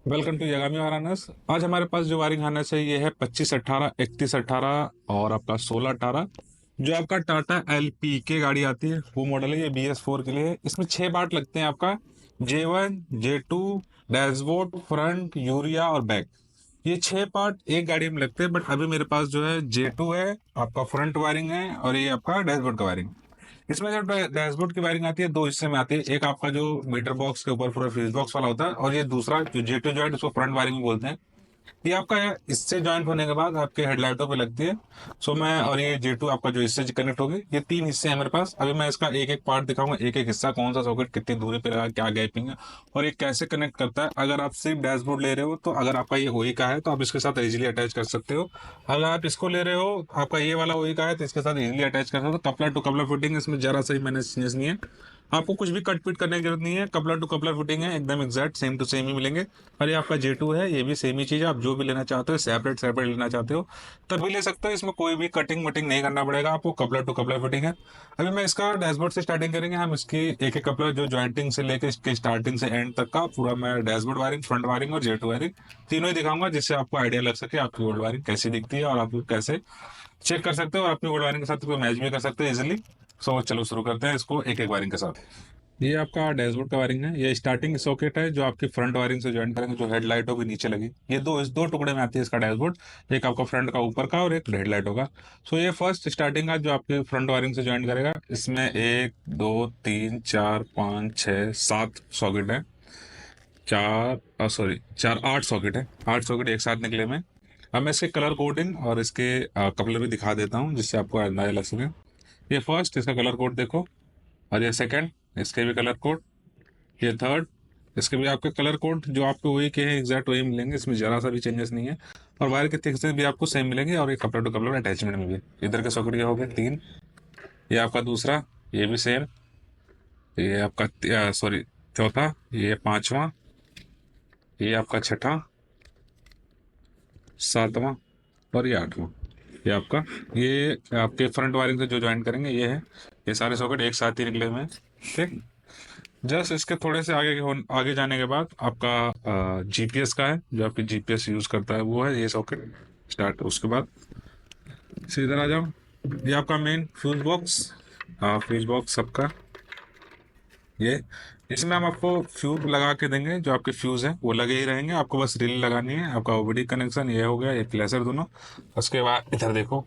Welcome to Yagami वाराणस। आज हमारे पास जो वायरिंग हार्नेस है ये है 2518, 3118 और आपका 1618। जो आपका टाटा एलपी के गाड़ी आती है वो मॉडल है, ये BS4 के लिए है। इसमें 6 पार्ट लगते हैं आपका, J1 J2, dashboard, front, urea और बैक। ये 6 पार्ट एक गाड़ी में लगते हैं, बट अभी मेरे पास जो है J2 है, आपका फ्रंट वायरिंग है और ये आपका डैशबोर्ड का वायरिंग। इसमें जो डैशबोर्ड की वायरिंग आती है दो हिस्से में आती है। एक आपका जो मीटर बॉक्स के ऊपर पूरा फ्यूज बॉक्स वाला होता है, और ये दूसरा जो J2 जॉइंट, उसको फ्रंट वायरिंग बोलते हैं। ये आपका इससे ज्वाइंट होने के बाद आपके हेडलाइटों पे लगती है। सो मैं और ये J2 आपका जो इससे कनेक्ट होगी, ये 3 हिस्से हैं मेरे पास। अभी मैं इसका एक एक पार्ट दिखाऊंगा, एक एक हिस्सा कौन सा सॉकेट कितनी दूरी पे लगा, क्या गैपिंग है और ये कैसे कनेक्ट करता है। अगर आप सिर्फ डैशबोर्ड ले रहे हो तो अगर आपका ये ओई का है तो आप इसके साथ इजीली अटैच कर सकते हो। अगर आप इसको ले रहे हो, आपका ये वाला ओई का है, तो इसके साथ इजीली अटैच कर सकते हो। कपलर टू कपलर फिटिंग इसमें जरा सा ही मैंने चेंजेस नहीं है। आपको कुछ भी कट पिट करने की जरूरत नहीं है, कपलर टू कपलर फिटिंग है, एकदम एग्जैक्ट सेम टू सेम ही मिलेंगे। और ये आपका J2 है, ये भी सेम ही चीज़ है। आप जो भी लेना चाहते हो, सेपरेट सेपरेट लेना चाहते हो तब भी ले सकते हो। इसमें कोई भी कटिंग वटिंग नहीं करना पड़ेगा आपको, कपलर टू कपलर फिटिंग है। अभी मैं इसका डैशबोर्ड से स्टार्टिंग करेंगे हम। इसकी एक एक कपलर जो ज्वाइंटिंग से लेकर इसके स्टार्टिंग से एंड तक का पूरा मैं डैशबोर्ड वायरिंग, फ्रंट वायरिंग और J2 वायरिंग तीनों ही दिखाऊंगा, जिससे आपको आइडिया लग सके आपकी ओल्ड वायरिंग कैसी दिखती है और आप कैसे चेक कर सकते हो और अपनी ओल्ड वायरिंग के साथ कोई मैच भी कर सकते हो इजिली। सो चलो शुरू करते हैं इसको एक एक वायरिंग के साथ। ये आपका डैशबोर्ड का वायरिंग है। ये स्टार्टिंग सॉकेट है जो आपकी फ्रंट वायरिंग से ज्वाइन करेंगे, जो हेडलाइटों के नीचे लगी। ये इस दो टुकड़े में आती है इसका डैशबोर्ड। एक आपका फ्रंट का ऊपर का और एक हेडलाइट होगा। सो ये फर्स्ट स्टार्टिंग का जो आपके फ्रंट वायरिंग से ज्वाइन करेगा, इसमें 1 2 3 4 5 6 7 सॉकेट है। चार सॉरी चार 8 सॉकेट है, 8 सॉकेट एक साथ निकले में। अब मैं इसके कलर कोडिंग और इसके कपलर भी दिखा देता हूँ, जिससे आपको अंदाजा लग सके। ये फर्स्ट इसका कलर कोड देखो, और ये सेकंड, इसके भी कलर कोड। ये थर्ड, इसके भी आपके कलर कोड जो आपको वही के हैं, एग्जैक्ट वही मिलेंगे, इसमें जरा सा भी चेंजेस नहीं है। और वायर के थिकनेस भी आपको सेम मिलेंगे, और ये कपड़ा टू कपड़ा अटैचमेंट में भी। इधर के सॉकेट ये हो गए 3। ये आपका दूसरा, ये भी सेम। ये आपका सॉरी चौथा, ये पांचवा, ये आपका छठा, सातवां और ये आठवां। ये आपका, ये आपके फ्रंट वायरिंग से जो ज्वाइन करेंगे ये है। ये सारे सॉकेट एक साथ ही निकले हुए हैं। ठीक। जस्ट इसके थोड़े से आगे जाने के बाद आपका GPS का है, जो आपकी GPS यूज करता है वो है ये सॉकेट स्टार्ट। उसके बाद सीधा आ जाओ, ये आपका main fuse box. Fuse box सबका ये, इसमें हम आपको फ्यूज लगा के देंगे। जो आपके फ्यूज हैं वो लगे ही रहेंगे, आपको बस रिले लगानी है। आपका ओबडी कनेक्शन ये हो गया, ये प्लेसर दोनों। उसके बाद इधर देखो,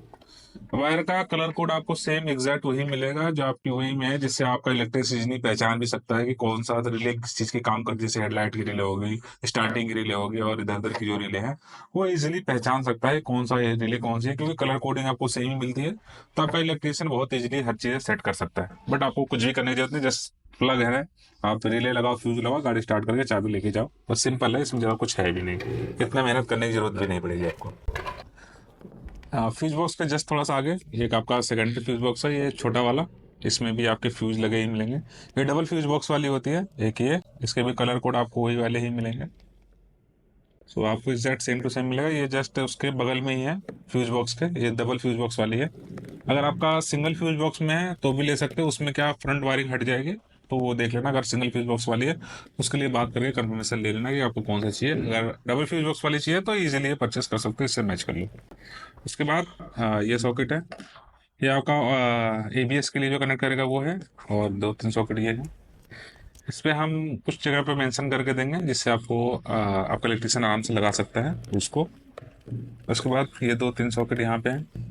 वायर का कलर कोड आपको सेम एग्जैक्ट वही मिलेगा जो आपकी वही में है, जिससे आपका इलेक्ट्रिसिटी पहचान भी सकता है कि कौन सा रिले किस चीज की काम करती है। जैसे हेडलाइट की रिले हो गई, स्टार्टिंग की रिले हो गई, और इधर उधर की जो रिले हैं वो इजीली पहचान सकता है कौन सा ये रिले कौन सी है, क्योंकि कलर कोडिंग आपको सेम ही मिलती है। तो आपका इलेक्ट्रिशियन बहुत इजीली हर चीजें सेट कर सकता है। बट आपको कुछ भी करने की जरूरत नहीं, जस्ट प्लग है, आप रिले लगाओ, फ्यूज लगाओ, गाड़ी स्टार्ट करके चाबी लेके जाओ, बस सिंपल है। इसमें ज्यादा कुछ है भी नहीं, इतना मेहनत करने की जरूरत भी नहीं पड़ेगी आपको। फ्यूज बॉक्स के जस्ट थोड़ा सा आगे एक आपका सेकेंडरी फ्यूज बॉक्स है, ये छोटा वाला। इसमें भी आपके फ्यूज लगे ही मिलेंगे। ये डबल फ्यूज बॉक्स वाली होती है एक ये, इसके भी कलर कोड आपको वही वाले ही मिलेंगे। सो आपको एग्जैक्ट सेम टू सेम मिलेगा। ये जस्ट उसके बगल में ही है फ्यूज बॉक्स के, ये डबल फ्यूज बॉक्स वाली है। अगर आपका सिंगल फ्यूज बॉक्स में है तो भी ले सकते हो, उसमें क्या फ्रंट वायरिंग हट जाएगी, तो वो देख लेना। अगर सिंगल फ्यूज बॉक्स वाली है उसके लिए बात करके कंफर्मेशन ले लेना कि आपको कौन सा चाहिए। अगर डबल फ्यूज बॉक्स वाली चाहिए तो इजीली ये परचेस कर सकते हो, इससे मैच कर लो। उसके बाद ये सॉकेट है, ये आपका ABS के लिए जो कनेक्ट करेगा वो है। और 2 3 सॉकेट ये है। इस पे हम कुछ जगह पे मेंशन करके देंगे, जिससे आपको आपका इलेक्ट्रिशियन आराम से लगा सकता है उसको। उसके बाद ये 2 3 सॉकेट यहाँ पे हैं।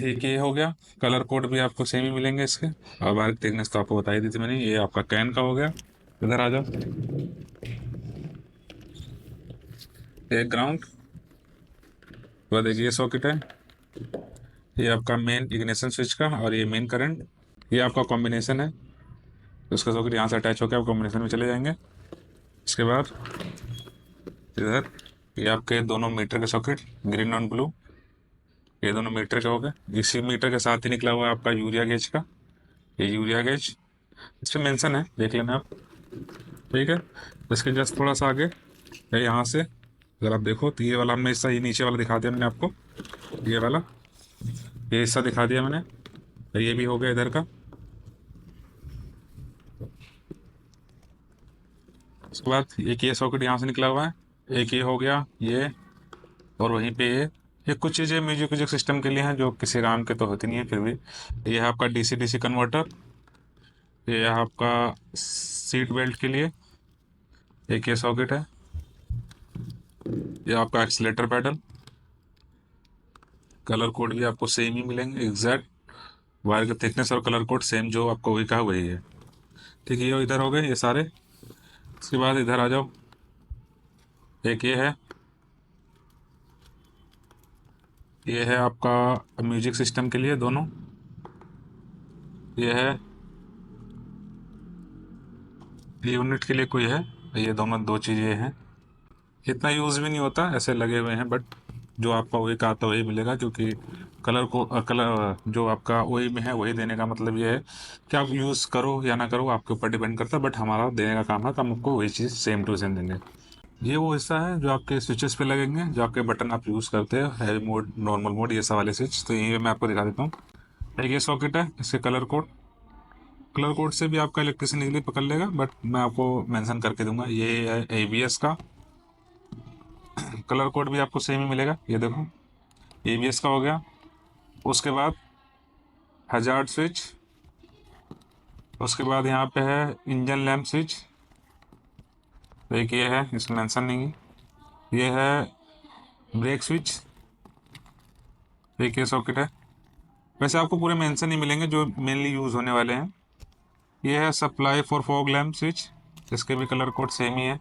एक ये हो गया, कलर कोड भी आपको सेम ही मिलेंगे इसके। और बाहर थिकनेस तो आपको बताई दी थी मैंने। ये आपका कैन का हो गया, इधर आ जाओ। एक ग्राउंड, बाद एक ये सॉकेट है, ये आपका मेन इग्निशन स्विच का, और ये मेन करंट। ये आपका कॉम्बिनेशन है, उसका सॉकेट यहाँ से अटैच होकर आप कॉम्बिनेशन में चले जाएंगे। इसके बाद इधर ये आपके दोनों मीटर के सॉकेट, ग्रीन और ब्लू, ये दोनों मीटर के हो गए। इसी मीटर के साथ ही निकला हुआ है आपका यूरिया गेज का, ये यूरिया गेज इस पे मेंशन है, देख लेना आप। ठीक है। इसके जस्ट थोड़ा सा आगे है, यहाँ से अगर आप देखो तो ये वाला हमने हिस्सा, ये नीचे वाला दिखा दिया मैंने आपको, ये वाला ये हिस्सा दिखा दिया मैंने। तो ये भी हो गया इधर का। उसके बाद एक ये सॉकेट यहाँ से निकला हुआ है, एक ये हो गया ये, और वहीं पे ये कुछ चीज़ें म्यूजिक व्यूजिक सिस्टम के लिए हैं जो किसी काम के तो होती नहीं है, फिर भी ये है आपका डीसी डीसी कन्वर्टर, ये है आपका सीट बेल्ट के लिए, एक ये सॉकेट है, ये आपका एक्सीलेटर पैडल, कलर कोड भी आपको सेम ही मिलेंगे एग्जैक्ट, वायर का थिकनेस और कलर कोड सेम जो आपको वही कहा वही है। ठीक है, ये इधर हो गए ये सारे। उसके बाद इधर आ जाओ, एक ये है आपका म्यूजिक सिस्टम के लिए दोनों, ये है यूनिट के लिए कोई है, ये दोनों दो चीज़ें हैं। इतना यूज़ भी नहीं होता, ऐसे लगे हुए हैं, बट जो आपका वही का तो वही मिलेगा, क्योंकि कलर जो आपका वही में है वही देने का मतलब ये है कि आप यूज़ करो या ना करो आपके ऊपर डिपेंड करता है, बट हमारा देने का काम है तो हम आपको वही चीज़ सेम टू सेम देंगे। ये वो हिस्सा है जो आपके स्विचेस पे लगेंगे, जो आपके बटन आप यूज़ करते हैं, हैवी मोड, नॉर्मल मोड, ये सब वाले स्विच, तो यही मैं आपको दिखा देता हूँ। एक ये सॉकेट है, इसके कलर कोड से भी आपका इलेक्ट्रिसिटी इजीली पकड़ लेगा, बट मैं आपको मेंशन करके दूंगा। ये है एबीएस का, कलर कोड भी आपको सेम ही मिलेगा, ये देखो एबीएस का हो गया। उसके बाद हजार्ड स्विच, उसके बाद यहाँ पे है इंजन लैम्प स्विच, एक ये है, इसमें मेंशन नहीं है, ये है ब्रेक स्विच, एक ये सॉकेट है। वैसे आपको पूरे मेंशन ही मिलेंगे जो मेनली यूज़ होने वाले हैं। ये है supply for fog lamp switch, इसके भी कलर कोड सेम ही है।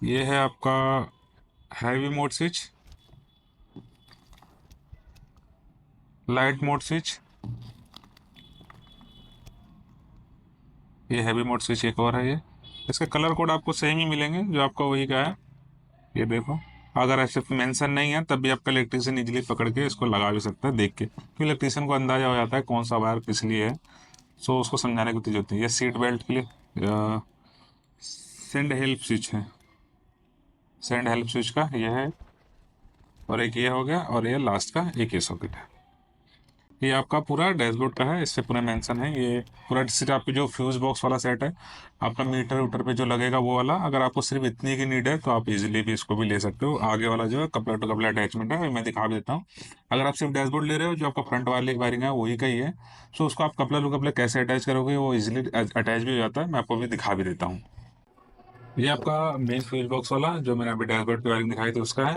ये है आपका heavy mode switch, light mode switch, ये हैवी मोड स्विच एक और है ये। इसके कलर कोड आपको सेम ही मिलेंगे जो आपका वही का है, ये देखो। अगर ऐसे मेंशन नहीं है तब भी आपका इलेक्ट्रिशियन इजीली पकड़ के इसको लगा भी सकता है देख के, क्योंकि इलेक्ट्रिशियन को अंदाजा हो जाता है कौन सा वायर किस लिए है, सो उसको समझाने की जरूरत है। ये सीट बेल्ट के लिए सेंड हेल्प स्विच है, सेंड हेल्प स्विच का ये है, और एक ये हो गया, और ये लास्ट का एक ये सॉकेट है। ये आपका पूरा डैशबोर्ड का है, इससे पूरा मेंशन है। ये पूरा सिर्फ आपकी जो फ्यूज बॉक्स वाला सेट है, आपका मीटर उटर पे जो लगेगा वो वाला, अगर आपको सिर्फ इतनी की नीड है तो आप इजीली भी इसको भी ले सकते हो। आगे वाला जो है कपलर टू कपलर अटैचमेंट है, मैं दिखा भी देता हूँ। अगर आप सिर्फ डैशबोर्ड ले रहे हो, जो आपका फ्रंट वाली वायरिंग है वही का ही है, सो उसको आप कपलर टू कपलर कैसे अटैच करोगे वो इजिली अटैच भी हो जाता है, मैं आपको भी दिखा भी देता हूँ। ये आपका मेन फ्यूज बॉक्स वाला जो मैंने अभी डैशबोर्ड की वायरिंग दिखाई थी उसका है।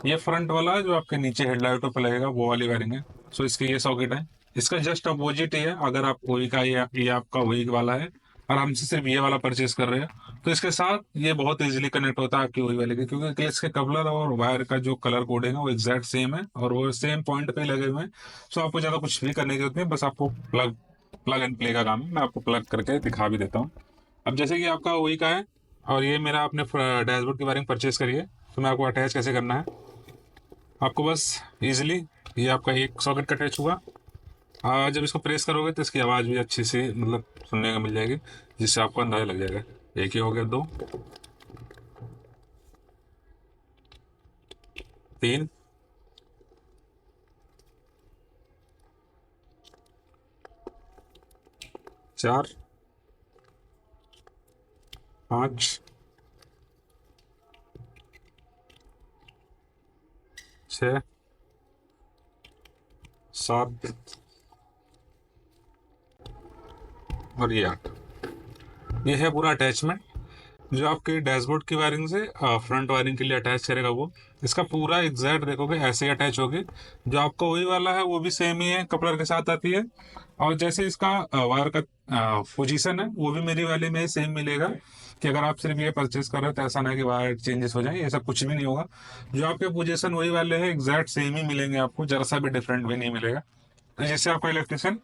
ये फ्रंट वाला जो आपके नीचे हेडलाइटों पर लगेगा वो वाली वायरिंग है। सो इसके ये सॉकेट है, इसका जस्ट अपोजिट ही है। अगर आप वही का ये आपका वही वाला है और हमसे सिर्फ ये वाला परचेज कर रहे हैं तो इसके साथ ये बहुत इजीली कनेक्ट होता है आपकी वही वाले के, क्योंकि इसके कपलर और वायर का जो कलर कोडिंग है वो एग्जैक्ट सेम है और वो सेम पॉइंट पे ही लगे हुए हैं। सो आपको ज़्यादा कुछ भी करने की जरूरत नहीं, बस आपको प्लग प्लग एंड प्ले का काम है। मैं आपको प्लग करके दिखा भी देता हूँ। अब जैसे कि आपका वही का है और ये मेरा आपने डैशबोर्ड की वायरिंग परचेज करी है, तो मैं आपको अटैच कैसे करना है, आपको बस इजीली ये आपका एक सॉकेट का अटैच हुआ, जब इसको प्रेस करोगे तो इसकी आवाज़ भी अच्छी सी मतलब सुनने को मिल जाएगी, जिससे आपको अंदाजा लग जाएगा। एक ही हो गया, दो, तीन, चार, पाँच, छ, सात और ये आठ। ये है पूरा अटैचमेंट जो आपके डैशबोर्ड की वायरिंग से फ्रंट वायरिंग के लिए अटैच करेगा। वो इसका पूरा एग्जैक्ट देखोगे ऐसे ही अटैच होगी। जो आपका वही वाला है वो भी सेम ही है, कपलर के साथ आती है। और जैसे इसका वायर का पोजीशन है वो भी मेरी वाले में सेम मिलेगा, कि अगर आप सिर्फ ये परचेज कर रहे हो तो ऐसा ना कि वायर चेंजेस हो जाए, ऐसा कुछ भी नहीं होगा। जो आपके पोजीशन वही वाले हैं एग्जैक्ट सेम ही मिलेंगे आपको, जरा सा भी डिफरेंट भी नहीं मिलेगा, जिससे आपका इलेक्ट्रिशियन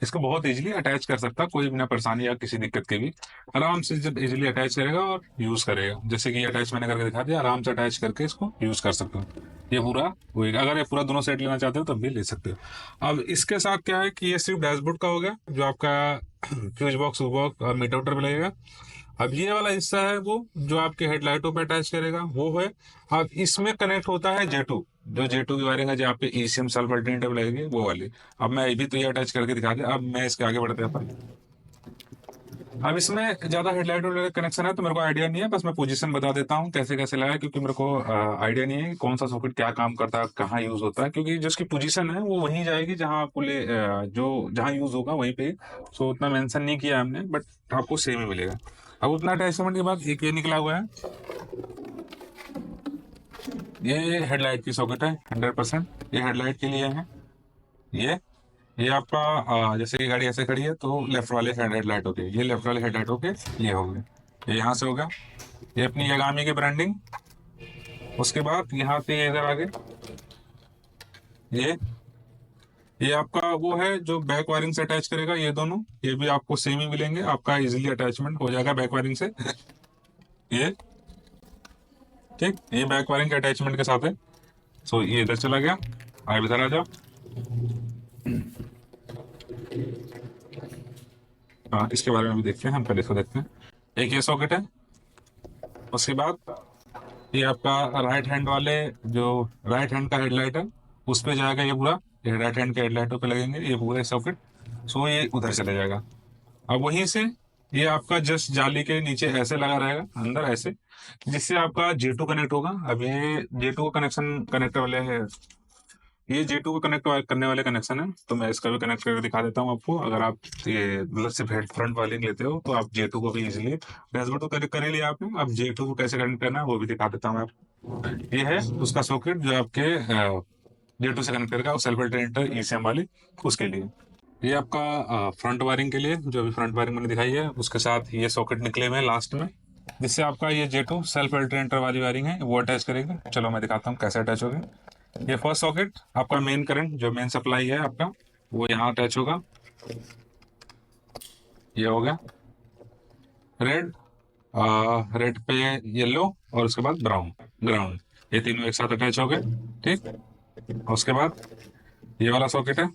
इसको बहुत इजीली अटैच कर सकता है, कोई बिना परेशानी या किसी दिक्कत के भी आराम से जब इजीली अटैच करेगा और यूज़ करेगा। जैसे कि ये अटैच मैंने करके दिखा दिया, आराम से अटैच करके इसको यूज़ कर सकते हो। ये पूरा होएगा, अगर ये पूरा दोनों सेट लेना चाहते हो तब भी ले सकते हो। अब इसके साथ क्या है कि ये सिर्फ डैशबोर्ड का हो गया, जो आपका फ्यूज बॉक्स बॉक्स और मीटर उटर पे लगेगा। अब ये वाला हिस्सा है वो जो आपके हेडलाइटों पे अटैच करेगा वो है। अब इसमें कनेक्ट होता है J2, जो J2 की वायरिंग है, जहाँ पे ECM सल्फ अल्टरनेटिव लगेगी वो वाली। अब मैं ये भी तो ये अटैच करके दिखा दिया, अब मैं इसके आगे बढ़ते हैं अपन। अब इसमें ज्यादा हेडलाइट वाला कनेक्शन है तो मेरे को आइडिया नहीं है, बस मैं पोजीशन बता देता हूँ कैसे कैसे लगा है, क्योंकि मेरे को आइडिया नहीं है कि कौन सा सॉकेट क्या काम करता है, कहाँ यूज होता है, क्योंकि जो उसकी पोजीशन है वो वहीं जाएगी जहाँ आपको जो जहाँ यूज होगा वहीं पे। सो उतना मेंशन नहीं किया हमने, बट आपको सेम ही मिलेगा। अब उतना अटैचमेंट के बाद एक ये निकला हुआ है, ये हेडलाइट की सॉकेट है 100%, ये हेडलाइट के लिए है। ये ये आपका जैसे कि गाड़ी ऐसे खड़ी है तो लेफ्ट वाले हेडलाइट हो गए, ये लेफ्ट वाले हेडलाइट हो गए, ये हो गए, ये यहाँ से होगा, ये अपनी यागामी की ब्रांडिंग। उसके बाद यहाँ पे इधर आगे ये ये आपका वो है जो बैक वायरिंग से अटैच करेगा, ये दोनों ये भी आपको सेम ही मिलेंगे, आपका इजीली अटैचमेंट हो जाएगा बैक वायरिंग से। ये ठीक, ये बैक वायरिंग के अटैचमेंट के साथ है। सो ये इधर चला गया, आगे इधर आ जाओ। हाँ, इसके बारे में भी देखते हैं, हम पहले इसको देखते हैं। एक ये सॉकेट है, उसके बाद ये आपका राइट हैंड वाले जो राइट हैंड का हेडलाइट है उस पे जाएगा ये पूरा, ये राइट हैंड के हेडलाइटों पे लगेंगे ये पूरे सॉकेट। सो ये उधर चले जाएगा। अब वहीं से ये आपका जस्ट जाली के नीचे ऐसे लगा रहेगा अंदर ऐसे, जिससे आपका J2 कनेक्ट होगा। अब ये J2 कनेक्शन कनेक्टर वाले है, ये J2 को कनेक्ट करने वाले कनेक्शन है, तो मैं इसका भी कनेक्ट करके दिखा देता हूँ आपको। अगर आप ये मतलब सिर्फ हेड फ्रंट वाले लेते हो तो आप J2 को भी इजीली, डैशबोर्ड तो कनेक्ट कर ही लिया आपने, अब J2 को कैसे कनेक्ट करना है वो भी दिखा देता हूँ आपको। ये है उसका सॉकेट जो आपके J2 से कनेक्ट करेगा, सेल्फ अल्टरनेटर ECM वाली, उसके लिए। ये आपका फ्रंट वायरिंग के लिए, जो अभी फ्रंट वायरिंग मैंने दिखाई है उसके साथ ये सॉकेट निकले हुए हैं लास्ट में, जिससे आपका ये J2 सेल्फ अल्टरनेटर वाली वायरिंग है वो अटैच करेगा। चलो मैं दिखाता हूँ कैसे अटैच होगा। ये फर्स्ट सॉकेट आपका मेन करंट जो मेन सप्लाई है आपका वो यहाँ अटैच होगा, ये हो गया रेड, रेड पे येलो और उसके बाद ब्राउन ग्राउंड, ये तीनों एक साथ अटैच हो गए। ठीक, और उसके बाद ये वाला सॉकेट है,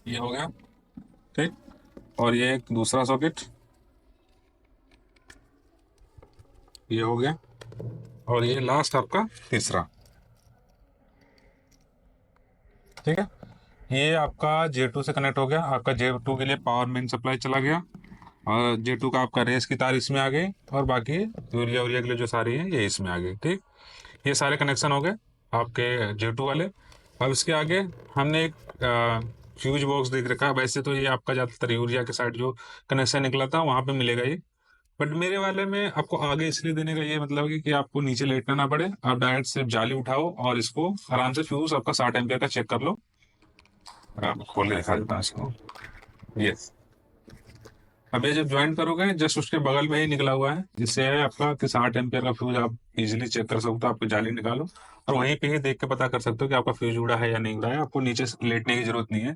ये हो गया। ठीक, और ये एक दूसरा सॉकेट, ये हो गया, और ये लास्ट आपका तीसरा। ठीक है, ये आपका J2 से कनेक्ट हो गया, आपका J2 के लिए पावर मेन सप्लाई चला गया, और J2 का आपका रेस की तार इसमें आ गई, और बाकी यूरिया यूरिया के लिए जो सारी है ये इसमें आ गई। ठीक, ये सारे कनेक्शन हो गए आपके J2 वाले। अब इसके आगे हमने एक फ्यूज बॉक्स देख रखा है, वैसे तो ये आपका ज़्यादातर यूरिया के साइड जो कनेक्शन निकला था वहाँ पे मिलेगा ये, बट मेरे वाले में आपको आगे इसलिए देने का ये मतलब है कि आपको नीचे लेटना ना पड़े, आप डायरेक्ट सिर्फ जाली उठाओ और इसको आराम से फ्यूज आपका 60 एम्पियर का चेक कर लो। आपको खोल के दिखा देता हूँ इसको। यस, अब ये जब ज्वाइन करोगे जस्ट उसके बगल में ही निकला हुआ है, जिससे है आपका कि 60 एम्पियर का फ्यूज आप इजीली चेक कर सकते हो। आपको जाली निकालो और वहीं पे ही देख के पता कर सकते हो कि आपका फ्यूज उड़ा है या नहीं उड़ा है, आपको नीचे से लेटने की जरूरत नहीं है।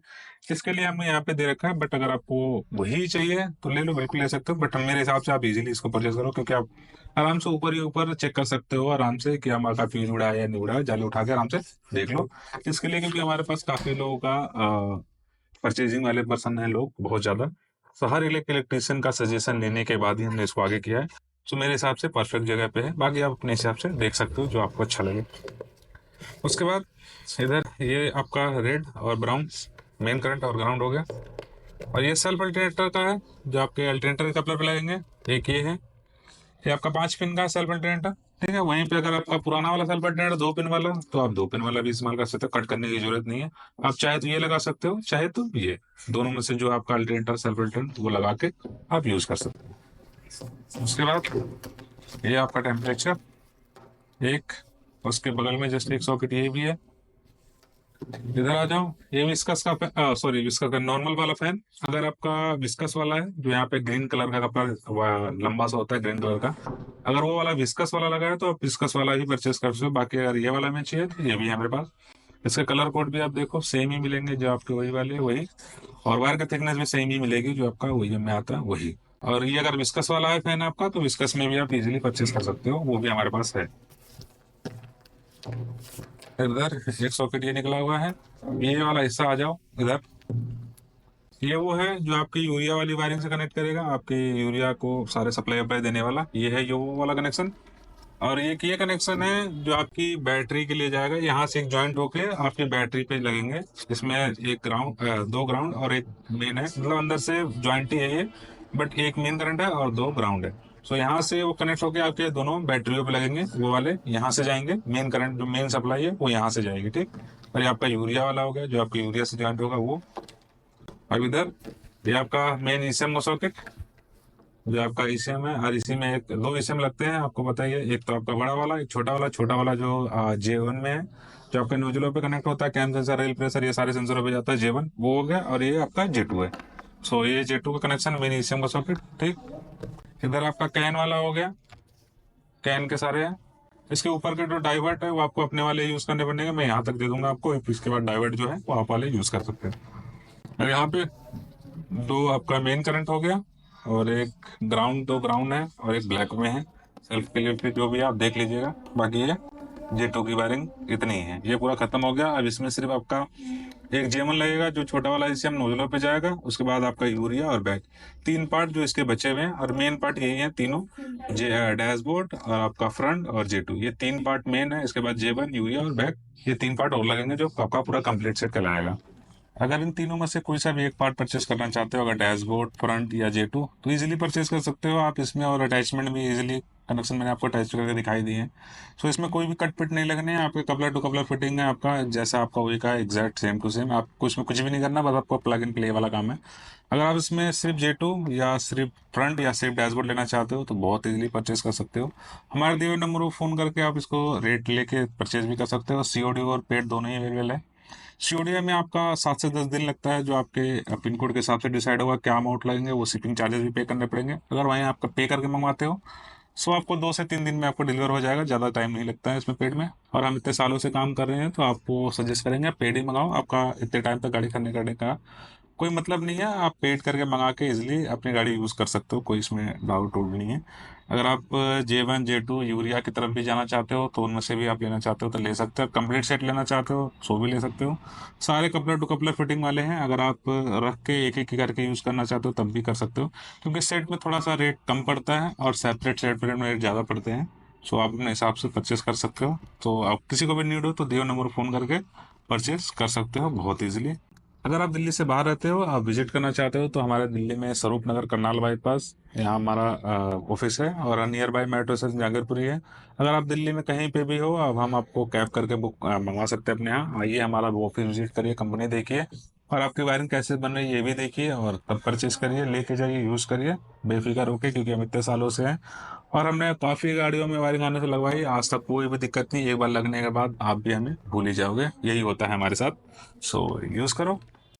इसके लिए हमने यहाँ पे दे रखा है, बट अगर आपको वही चाहिए तो ले लो, बिल्कुल ले सकते हो, बट मेरे हिसाब से आप इजीली इसको परचेज करो, क्योंकि आप आराम से ऊपर ही ऊपर चेक कर सकते हो आराम से कि हमारा फ्यूज उड़ा है या नहीं उड़ा है, जाली उठा के आराम से देख लो। इसके लिए क्योंकि हमारे पास काफी लोगों का परचेजिंग वाले पर्सन है लोग बहुत ज्यादा, तो हर इलेक्ट्रिशियन का सजेशन लेने के बाद ही हमने इसको आगे किया है। तो मेरे हिसाब से परफेक्ट जगह पे है, बाकी आप अपने हिसाब से देख सकते हो जो आपको अच्छा लगे। उसके बाद इधर ये आपका रेड और ब्राउन मेन करंट और ग्राउंड हो गया, और ये सेल्फ अल्टरनेटर का है जो आपके अल्टरनेटर कपलर पे लगेंगे। एक ये है, ये आपका 5 पिन का सेल्फ अल्टरनेटर। ठीक है, वहीं पे अगर आपका पुराना वाला सेल्फ अल्टरनेटर 2 पिन वाला, तो आप 2 पिन वाला भी इस्तेमाल कर सकते हो, कट करने की जरूरत नहीं है। आप चाहे तो ये लगा सकते हो, चाहे तो ये, दोनों में से जो आपका अल्टरनेटर सेल्फ अल्टरनेटर वो लगा के आप यूज कर सकते हो। उसके बाद ये आपका टेम्परेचर एक, उसके बगल में जस्ट एक सॉकेट ये भी है। इधर आ जाओ, ये विस्कस का सॉरी विस्कस का नॉर्मल वाला फैन। अगर आपका विस्कस वाला है जो यहाँ पे ग्रीन कलर का कपड़ा लंबा सा होता है ग्रीन कलर का, अगर वो वाला विस्कस वाला लगा है तो आप विस्कस वाला ही परचेस कर सकते हो। बाकी अगर ये वाला में चाहिए तो ये भी है हमारे पास। इसके कलर कोड भी आप देखो सेम ही मिलेंगे, जो आपके वही वाले वही, और वायर का थिकनेस भी सेम ही मिलेगी जो आपका वही में आता है वही। और ये अगर विस्कस वाला है फैन आपका तो विस्कस में भी आप इजीली परचेस कर सकते हो, वो भी हमारे पास है। इधर एक सॉकेट ये निकला हुआ है, ये वाला हिस्सा आ जाओ इधर, ये वो है जो आपकी यूरिया वाली वायरिंग से कनेक्ट करेगा, आपके यूरिया को सारे सप्लाई अप्लाई देने वाला, ये है ये वो वाला कनेक्शन। और ये कनेक्शन है जो आपकी बैटरी के लिए जाएगा, यहाँ से एक जॉइंट होके आपकी बैटरी पे लगेंगे। इसमें एक ग्राउंड, दो ग्राउंड और एक मेन है, मतलब अंदर से जॉइंट ही है ये, बट एक मेन करंट है और दो ग्राउंड है। सो यहाँ से वो कनेक्ट होके आपके दोनों बैटरियों पे लगेंगे, वो वाले यहाँ से जाएंगे, मेन करंट जो मेन सप्लाई है वो यहाँ से जाएगी, ठीक। और ये आपका यूरिया वाला हो गया, जो आपका यूरिया से जॉइंट होगा वो। अब इधर ये आपका मेन ईसीएम सॉकेट, जो आपका ईसीएम है, और इसी में एक दो ईसीएम लगते हैं, आपको पता ही है। एक तो आपका बड़ा वाला, एक छोटा वाला। छोटा वाला जो J1 में है, जो आपके नोजलों पे कनेक्ट होता है, कैम सेंसर, रेल प्रेशर, ये सारे सेंसरों पे जाता है, J1 वो हो गया। और ये आपका J2 है। सो ये J2 का कनेक्शन मेन ईसीएम का सॉकेट, ठीक। इधर आपका कैन वाला हो गया, कैन के सारे हैं। इसके ऊपर के जो डाइवर्ट है वो आपको अपने वाले यूज करने पड़ेंगे, मैं यहाँ तक दे दूंगा आपको, इसके बाद डाइवर्ट जो है वो आप वाले यूज कर सकते हैं। और यहाँ पे दो आपका मेन करंट हो गया, और एक ग्राउंड, दो ग्राउंड है और एक ब्लैक में है। सेल्फ के लिए फिर जो भी आप देख लीजिएगा। बाकी ये J2 की वायरिंग इतनी ही है, ये पूरा खत्म हो गया। अब इसमें सिर्फ आपका एक J1 लगेगा, जो छोटा वाला ईसीएम नोजलों पे जाएगा। उसके बाद आपका यूरिया और बैक, तीन पार्ट जो इसके बचे हुए हैं, और मेन पार्ट यही है तीनों, डैशबोर्ड और आपका फ्रंट और J2, ये तीन पार्ट मेन है। इसके बाद J1, यूरिया और बैक, ये तीन पार्ट और लगेंगे, जो आपका पूरा कंप्लीट सेट कहलाएगा। अगर इन तीनों में से कोई सा भी एक पार्ट परचेस करना चाहते हो, अगर डैशबोर्ड, फ्रंट या J2, तो इजीली परचेस कर सकते हो आप इसमें। और अटैचमेंट भी इजीली, कनेक्शन मैंने आपको अटैच करके दिखाई दिए हैं। सो इसमें कोई भी कट पिट नहीं लगने हैं, आपके कपलर टू कपलर फिटिंग है आपका, जैसा आपका वही का एग्जैक्ट सेम टू सेम। आपको इसमें कुछ भी नहीं करना, बस आपको प्लग एंड प्ले वाला काम है। अगर आप इसमें सिर्फ J2 या सिर्फ फ्रंट या सिर्फ डैशबोर्ड लेना चाहते हो, तो बहुत इजीली परचेस कर सकते हो। हमारे दिए हुए नंबर को फ़ोन करके आप इसको रेट लेके परचेज भी कर सकते हो। COD और पेड दोनों ही अवेलेबल है। स्टूडियो में आपका 7 से 10 दिन लगता है, जो आपके पिन कोड के हिसाब से डिसाइड होगा क्या अमाउंट लगेंगे। वो शिपिंग चार्जेस भी पे करने पड़ेंगे। अगर वहीं आपका पे करके मंगवाते हो, सो आपको 2 से 3 दिन में आपको डिलीवर हो जाएगा, ज़्यादा टाइम नहीं लगता है इसमें पेड में। और हम इतने सालों से काम कर रहे हैं, तो आपको सजेस्ट करेंगे पेड ही मंगाओ। आपका इतने टाइम तक गाड़ी खड़ने करने का कोई मतलब नहीं है, आप पेड करके मंगा के इजीली अपनी गाड़ी यूज़ कर सकते हो, कोई इसमें डाउट उट नहीं है। अगर आप J1, J2, यूरिया की तरफ भी जाना चाहते हो, तो उनमें से भी आप लेना चाहते हो तो ले सकते हो। कंप्लीट सेट लेना चाहते हो सो भी ले सकते हो। सारे कपलर टू कपलर फिटिंग वाले हैं। अगर आप रख के एक एक करके यूज़ करना चाहते हो तब भी कर सकते हो, क्योंकि सेट में थोड़ा सा रेट कम पड़ता है और सेपरेट सेपरेट में रेट ज़्यादा पड़ते हैं। सो आप अपने हिसाब से परचेस कर सकते हो। तो आप किसी को भी नीड हो तो दियो नंबर फ़ोन करके परचेस कर सकते हो बहुत ईजिली। अगर आप दिल्ली से बाहर रहते हो, आप विजिट करना चाहते हो, तो हमारे दिल्ली में स्वरूप नगर करनाल बाईपास यहाँ हमारा ऑफिस है, और नियर बाय मेट्रो स्टेशन जागरपुरी है। अगर आप दिल्ली में कहीं पे भी हो, अब हम आपको कैब करके बुक मंगवा सकते हैं अपने यहाँ। आइए हमारा ऑफिस विजिट करिए, कंपनी देखिए, और आपकी वायरिंग कैसे बन रही है ये भी देखिए, और तब परचेस करिए, लेके जाइए, यूज़ करिए बेफिक्र होके, क्योंकि हम इतने सालों से हैं और हमने काफ़ी गाड़ियों में वायरिंग आने से लगवाई, आज तक कोई भी दिक्कत नहीं। एक बार लगने के बाद आप भी हमें भूल ही जाओगे, यही होता है हमारे साथ। सो यूज़ करो।